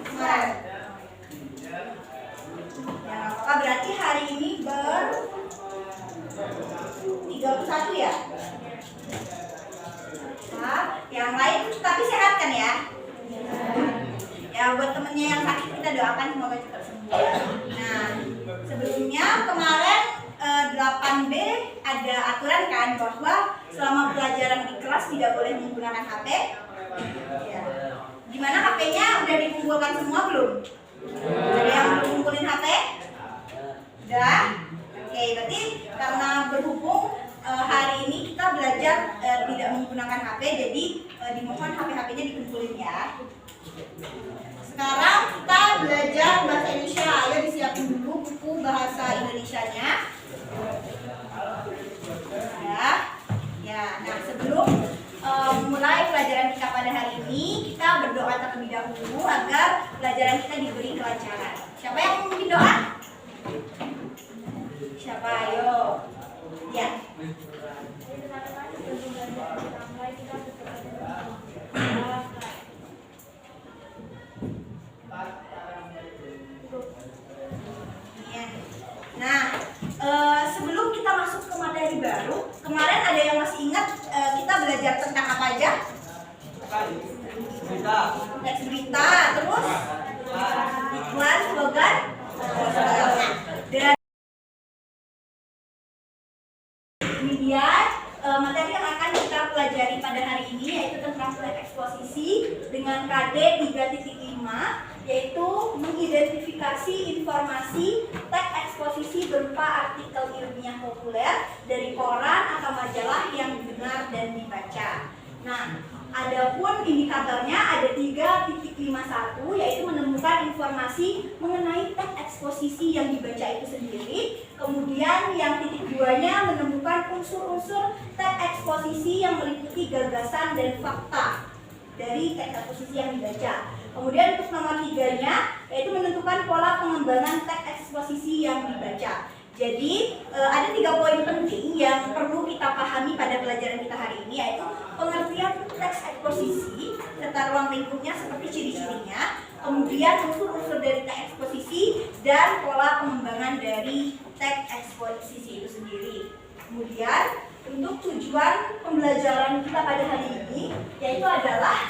kemarin. Ya, apa berarti hari ini 31 ya? Nah, yang lain tapi sehat kan ya? Ya, buat temennya yang sakit kita doakan semoga cepat sembuh. Nah, sebelumnya kemarin 8B ada aturan kan bahwa selama pelajaran di kelas tidak boleh menggunakan HP. Ya. Gimana HP-nya udah dikumpulkan semua belum? Ada yang belum ngumpulin HP? Udah? Oke, berarti karena berhubung hari ini kita belajar tidak menggunakan HP, jadi dimohon HP-HP-nya dikumpulin ya. Sekarang kita belajar bahasa Indonesia. Ayo disiapin dulu buku bahasa Indonesianya. Ya. Nah, sebelum mulai pelajaran kita pada hari ini, kita berdoa terlebih dahulu agar pelajaran kita diberi kelancaran. Siapa yang memimpin doa? Siapa? Ayo. Ya. Nah, sebelum kita masuk ke materi baru, kemarin ada yang masih ingat kita belajar tentang apa aja? Teks berita, terus iklan, slogan, dan kemudian materi yang akan kita pelajari pada hari ini yaitu tentang teks eksposisi dengan KD 3.5, yaitu mengidentifikasi informasi teks eksposisi berupa artikel ilmiah populer dari koran atau majalah yang benar dan dibaca. Nah, adapun indikatornya ada 3.51, yaitu menemukan informasi mengenai teks eksposisi yang dibaca itu sendiri. Kemudian yang titik 2-nya menemukan unsur-unsur teks eksposisi yang meliputi gagasan dan fakta dari teks eksposisi yang dibaca. Kemudian untuk nomor 3-nya yaitu menentukan pola pengembangan teks eksposisi yang dibaca. Jadi ada 3 poin penting yang perlu kita pahami pada pelajaran kita hari ini, yaitu pengertian teks eksposisi serta ruang lingkupnya seperti ciri-cirinya, kemudian unsur-unsur dari teks eksposisi dan pola pengembangan dari teks eksposisi itu sendiri. Kemudian untuk tujuan pembelajaran kita pada hari ini yaitu adalah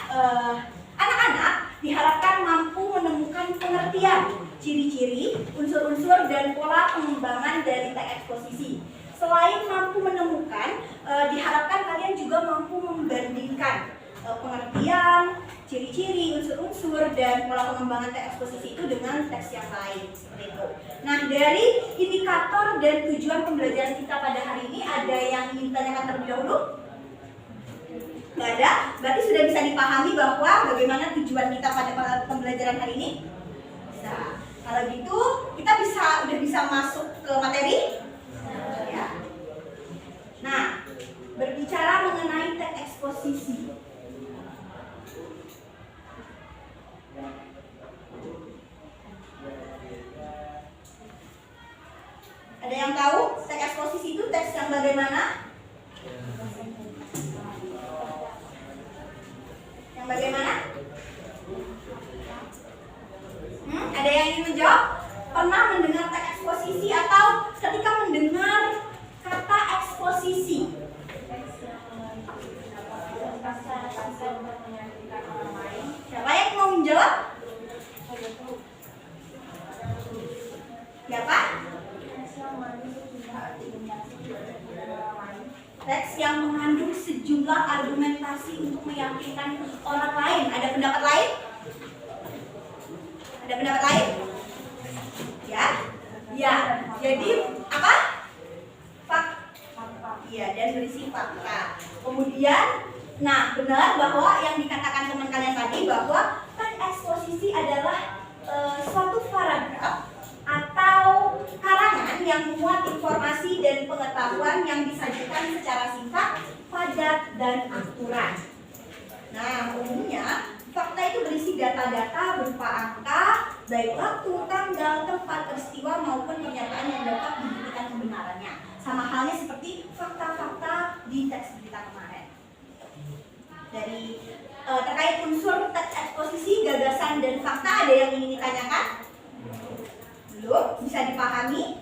anak-anak diharapkan mampu menemukan pengertian, ciri-ciri, unsur-unsur, dan pola pengembangan dari teks eksposisi. Selain mampu menemukan, diharapkan kalian juga mampu membandingkan pengertian, ciri-ciri, unsur-unsur, dan pola pengembangan teks eksposisi itu dengan teks yang lain. Seperti itu. Nah, dari indikator dan tujuan pembelajaran kita pada hari ini, ada yang ingin ditanyakan terlebih dahulu? Nggak ada? Berarti sudah bisa dipahami bahwa bagaimana tujuan kita pada pembelajaran hari ini? Bisa. Kalau gitu, kita udah bisa masuk ke materi? Ya. Nah, berbicara mengenai teks eksposisi. Ada yang tahu teks eksposisi itu teks yang bagaimana? Yang bagaimana? Ada yang ingin menjawab? Pernah mendengar teks eksposisi atau ketika mendengar kata eksposisi? Siapa yang mau menjawab? Siapa? Teks yang mengandung sejumlah argumentasi untuk meyakinkan orang lain. Ada pendapat lain? Ada pendapat lain? Ya? Ya. Jadi apa? Iya, dan berisi fakta. Kemudian, nah benar bahwa yang dikatakan teman kalian tadi bahwa teks eksposisi adalah suatu paragraf atau karangan yang memuat informasi dan pengetahuan yang disajikan secara singkat, padat, dan akurat. Nah, umumnya fakta itu berisi data-data berupa angka, baik waktu, tanggal, tempat, peristiwa maupun pernyataan yang dapat dibuktikan kebenarannya. Sama halnya seperti fakta-fakta di teks berita kemarin. Dari terkait unsur teks eksposisi, gagasan, dan fakta, ada yang ingin ditanyakan? Belum? Bisa dipahami?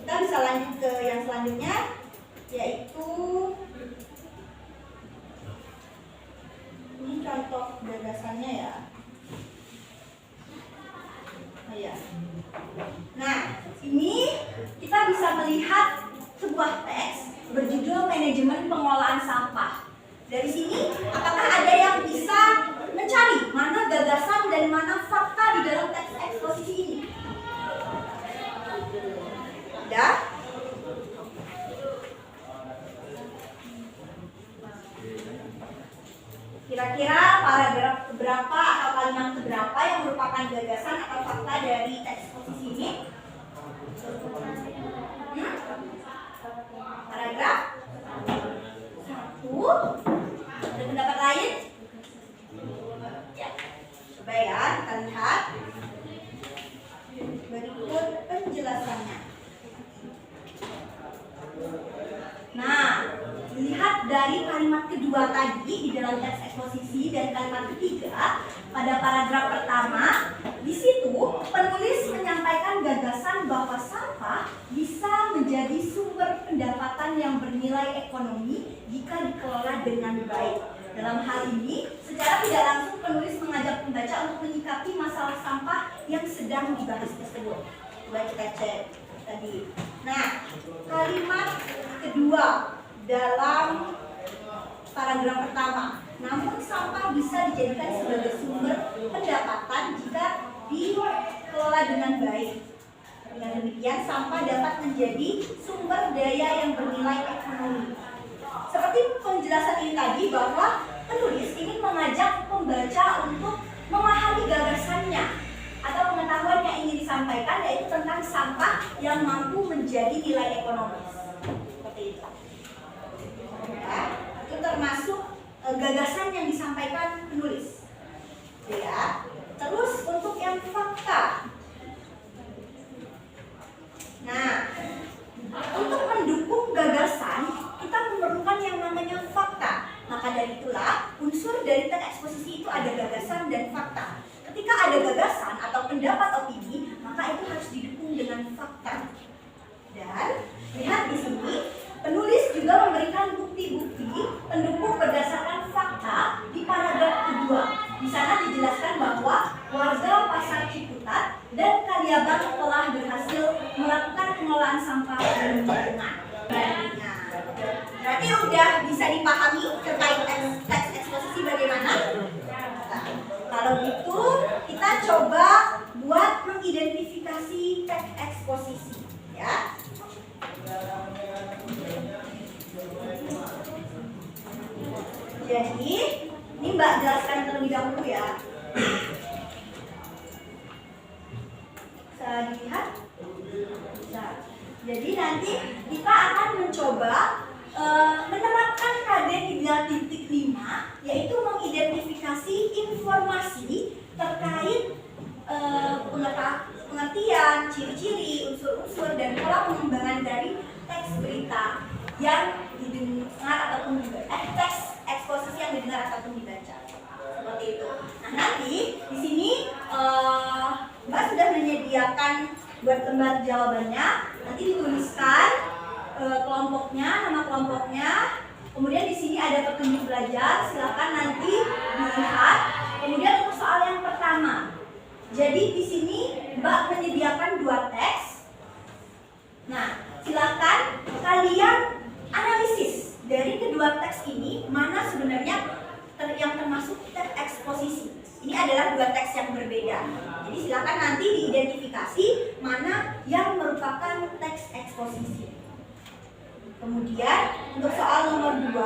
Kita bisa lanjut ke yang selanjutnya, yaitu ini contoh gagasannya ya. Nah, ini kita bisa melihat sebuah teks berjudul manajemen pengelolaan sampah. Dari sini, apakah ada yang bisa mencari mana gagasan dan mana fakta di dalam teks eksposisi ini? Ada? Kira-kira paragraf berapa atau kalimat berapa yang merupakan gagasan atau fakta dari teks eksposisi ini? Paragraf 1. Ada pendapat lain? Ya. Coba ya, kita lihat berikut penjelasannya. Nah, lihat dari kalimat kedua tadi di dalam teks eksposisi dan kalimat ketiga pada paragraf pertama, di situ penulis menyampaikan gagasan bahwa sampah bisa menjadi sumber pendapatan yang bernilai ekonomi jika dikelola dengan baik. Dalam hal ini, secara tidak langsung penulis mengajak pembaca untuk menyikapi masalah sampah yang sedang dibahas tersebut. Coba kita cek tadi. Nah, kalimat kedua dalam paragraf pertama, namun sampah bisa dijadikan sebagai sumber pendapatan jika dikelola dengan baik. Dengan demikian, sampah dapat menjadi sumber daya yang bernilai ekonomi. Seperti penjelasan ini tadi, bahwa penulis ingin mengajak pembaca untuk memahami gagasannya atau pengetahuan yang ingin disampaikan, yaitu tentang sampah yang mampu menjadi nilai ekonomis. Seperti itu. Ya, itu termasuk gagasan yang disampaikan penulis. Ya. Terus untuk yang fakta. Nah, untuk mendukung gagasan kita memerlukan yang namanya fakta. Maka dari itulah unsur dari teks eksposisi itu ada gagasan dan fakta. Ketika ada gagasan atau pendapat opini, maka itu harus didukung dengan fakta. Dan lihat di sini, penulis juga memberikan bukti-bukti pendukung berdasarkan fakta di paragraf kedua. Di sana dijelaskan bahwa warga Pasar Ciputat dan Kaliabang telah berhasil melakukan pengelolaan sampah dan lingkungan. Berarti udah bisa dipahami terkait teks eksposisi bagaimana? Nah, kalau gitu kita coba buat mengidentifikasi teks eksposisi, ya. Jadi ini Mbak jelaskan terlebih dahulu ya. Bisa dilihat? Bisa. Jadi nanti kita akan mencoba menerapkan KD 3.5, yaitu mengidentifikasi informasi terkait pengertian, ciri-ciri, unsur-unsur, dan pola pengembangan dari teks berita yang didengar ataupun teks eksposisi yang didengar ataupun dibaca. Seperti itu. Nah, nanti di sini Mbak sudah menyediakan buat lembar jawabannya. Nanti dituliskan kelompoknya, nama kelompoknya. Kemudian di sini ada petunjuk belajar. Silakan nanti dilihat. Kemudian untuk soal yang pertama. Jadi di sini Mbak menyediakan 2 teks. Nah, silakan kalian analisis dari kedua teks ini mana sebenarnya yang termasuk teks eksposisi. Ini adalah 2 teks yang berbeda. Jadi silakan nanti diidentifikasi mana yang merupakan teks eksposisi. Kemudian untuk soal nomor 2.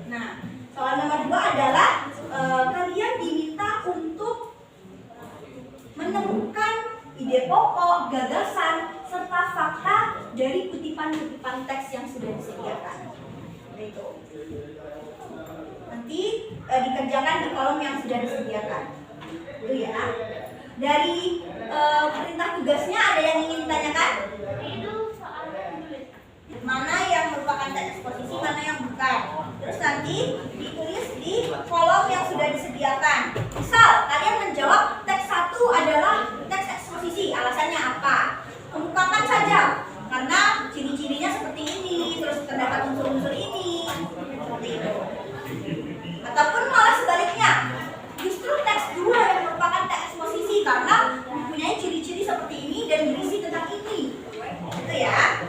Nah, soal nomor 2 adalah kalian diminta untuk menemukan ide pokok, gagasan, serta fakta dari kutipan-kutipan teks yang sudah disediakan. Itu. Nanti dikerjakan di kolom yang sudah disediakan. Itu ya. Dari perintah tugasnya ada yang ingin ditanyakan? Itu soal mana yang merupakan teks eksposisi, mana yang bukan. Terus nanti ditulis di kolom yang sudah disediakan. Misal kalian menjawab teks 1 adalah teks eksposisi, alasannya apa? Kemukakan saja, karena ciri-cirinya seperti ini, terus terdapat unsur-unsur ini, seperti itu. Ataupun malah sebaliknya, justru teks 2 yang merupakan teks eksposisi karena mempunyai ciri-ciri seperti ini dan berisi tentang ini. Itu ya.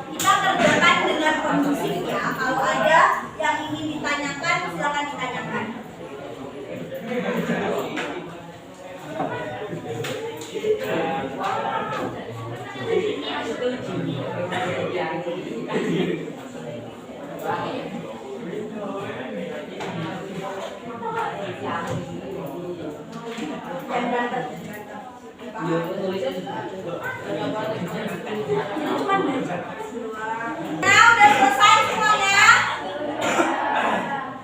Kita kerjakan dengan kondusif ya. Kalau ada yang ingin ditanyakan, silakan ditanyakan. Nah, udah selesai semuanya.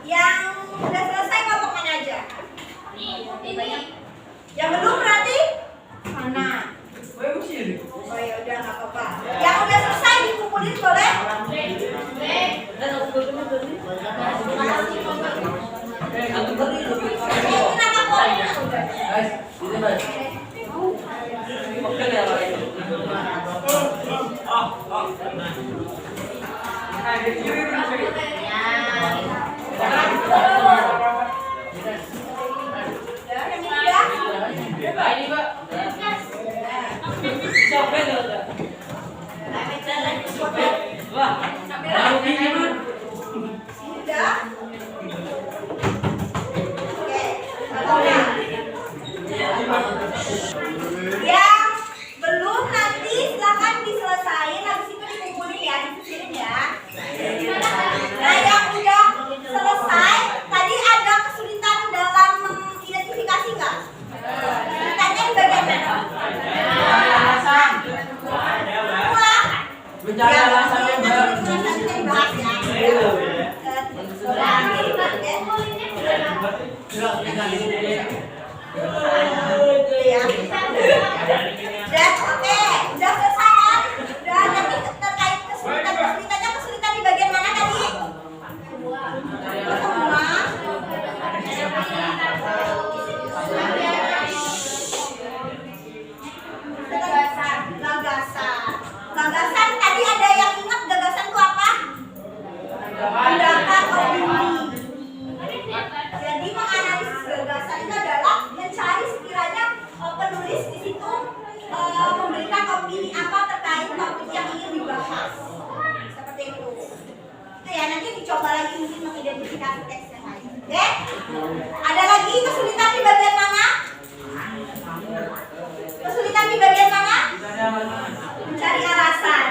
Yang udah selesai kelompok mana aja? Ini. Yang belum berarti mana? Oh ya udah nggak apa-apa. Yang udah selesai dikumpulin boleh? Ini nama kolomnya udah. Yang belum nanti silakan diselesain, habis itu dikumpulin ya, disusurin ya. Nah, yang udah selesai, tadi ada kesulitan dalam mengidentifikasi nggak? Kesulitannya di bagian mana? Mencari alasan yang benar. Dan oke, udah selesai kan? Udah nanti terkait kesulitan di bagian mana tadi? Gagasan tadi ada yang ingat gagasan itu apa? Pendapat opini. Jadi menganalisis gagasan itu adalah mencari sekiranya penulis di situ memberikan opini apa terkait topik yang ingin dibahas. Seperti itu. Itu ya, nanti dicoba lagi mungkin mengidentifikasi teks yang lain. Oke? Ada lagi kesulitan di bagian mana? Kesulitan di bagian mana? Mencari alasan.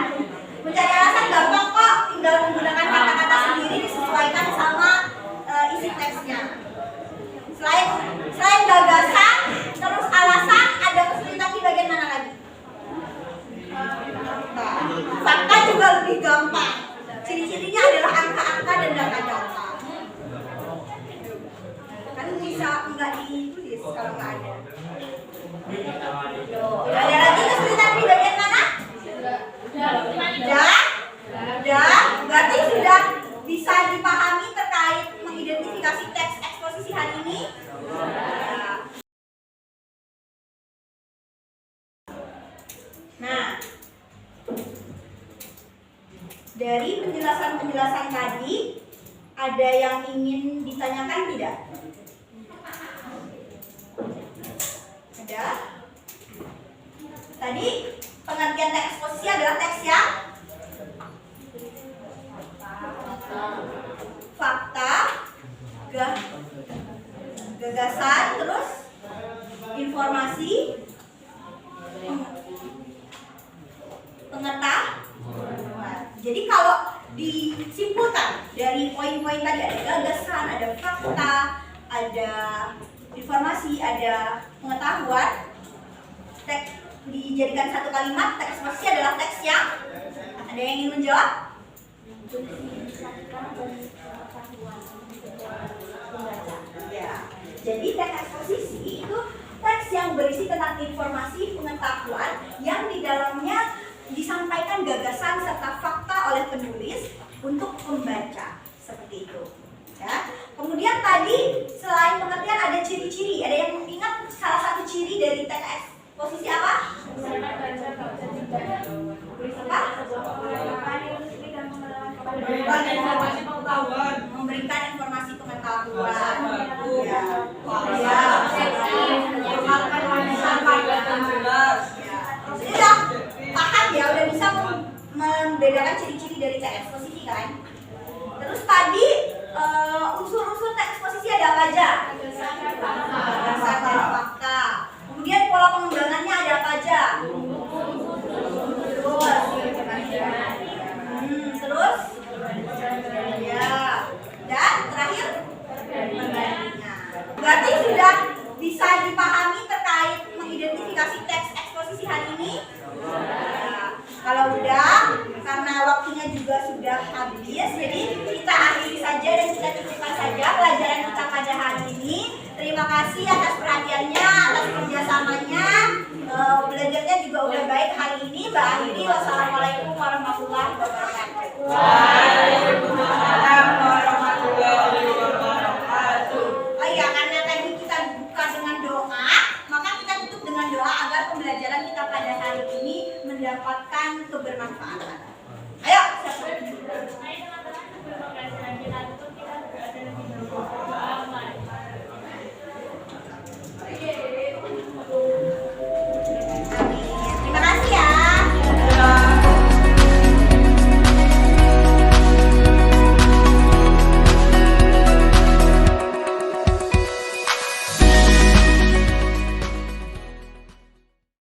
Mencari alasan gampang kok, tinggal menggunakan kata-kata sendiri disesuaikan sama isi teksnya. Selain gagasan, terus alasan, ada kesulitan di bagian mana lagi? Fakta juga lebih gampang. Ciri-cirinya adalah angka-angka dan data-data. Kan bisa enggak ditulis kalau nggak ada. Ada lagi kesulitan di bagian mana? Udah. Berarti sudah bisa dipahami terkait mengidentifikasi teks eksposisi hari ini. Nah, dari penjelasan-penjelasan tadi, ada yang ingin ditanyakan tidak? Ada? Tadi pengertian teks eksposisi adalah teks yang fakta, gagasan, terus informasi, pengetahuan. Jadi kalau disimpulkan dari poin-poin tadi, ada gagasan, ada fakta, ada informasi, ada pengetahuan, teks dijadikan satu kalimat, teks eksposisi adalah teks yang, ada yang ingin menjawab? Ya. Jadi teks eksposisi itu teks yang berisi tentang informasi pengetahuan yang di dalamnya disampaikan gagasan serta fakta oleh penulis untuk pembaca, seperti itu. Ya. Kemudian tadi selain pengertian ada ciri-ciri. Ada yang ingat salah satu ciri dari teks eksposisi apa? Memberikan informasi pengetahuan. Sudah paham ya, udah bisa membedakan ciri-ciri dari teks eksposisi kan? Terus tadi unsur-unsur teks eksposisi ada apa aja? Dasar dan fakta. Kemudian pola pengembangannya ada apa aja? Terus ya, dan terakhir pembandingan. Berarti sudah bisa dipahami terkait mengidentifikasi teks eksposisi hari ini? Ya, kalau udah, karena waktunya juga sudah habis, jadi kita akhiri saja dan kita cukupkan saja pelajaran kita pada hari ini. Terima kasih atas perhatiannya, atas kerjasamanya. Belajarnya juga udah baik hari ini. Mbak akhiri, wassalamualaikum warahmatullahi wabarakatuh. Waalaikumsalam warahmatullahi wabarakatuh. Oh iya, karena tadi kita buka dengan doa, maka kita tutup dengan doa agar pembelajaran kita pada hari ini mendapatkan kebermanfaatan. Ayo, siapa?